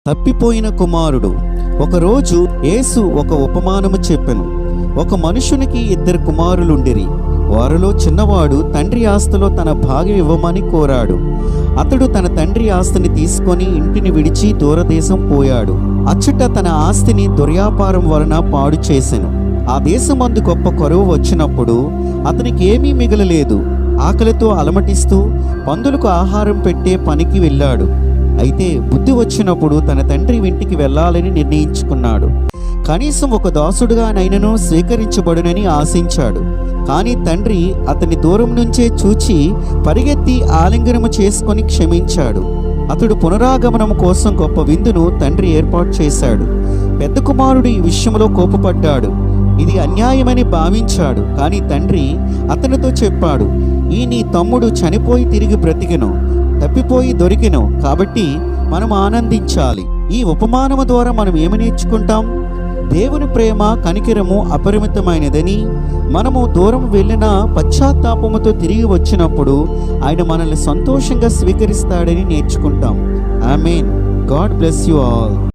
తప్పిపోయిన కుమారుడు. ఒకరోజు యేసు ఒక ఉపమానము చెప్పెను. ఒక మనుషునికి 2 కుమారులుండిరి. వారిలో చిన్నవాడు తండ్రి ఆస్తిలో తన భాగం ఇవ్వమని కోరాడు. అతడు తన తండ్రి ఆస్తిని తీసుకొని ఇంటిని విడిచి దూరదేశం పోయాడు. అచ్చట తన ఆస్తిని దుర్వ్యాపారం వలన పాడు చేసెను. ఆ దేశమందు గొప్ప కరువు వచ్చినప్పుడు అతనికి ఏమీ మిగలలేదు. ఆకలితో అలమటిస్తూ పందులకు ఆహారం పెట్టే పనికి వెళ్ళాడు. అయితే బుద్ధి వచ్చినప్పుడు తన తండ్రి ఇంటికి వెళ్ళాలని నిర్ణయించుకున్నాడు. కనీసం ఒక దాసుడుగానైనను స్వీకరించబడునని ఆశించాడు. కానీ తండ్రి అతని దూరం నుంచే చూచి పరిగెత్తి ఆలింగనము చేసుకొని క్షమించాడు. అతడు పునరాగమనం కోసం గొప్ప విందును తండ్రి ఏర్పాటు చేశాడు. పెద్ద కుమారుడు ఈ విషయంలో కోపపడ్డాడు. ఇది అన్యాయమని భావించాడు. కానీ తండ్రి అతనితో చెప్పాడు, ఈ నీ తమ్ముడు చనిపోయి తిరిగి బ్రతికెను, తప్పిపోయి దొరికెను, కాబట్టి మనం ఆనందించాలి. ఈ ఉపమానము ద్వారా మనం ఏమి నేర్చుకుంటాం? దేవుని ప్రేమ కనికరము అపరిమితమైనదని, మనము దూరం వెళ్ళిన పశ్చాత్తాపముతో తిరిగి వచ్చినప్పుడు ఆయన మనల్ని సంతోషంగా స్వీకరిస్తాడని నేర్చుకుంటాం. Amen. God bless you all.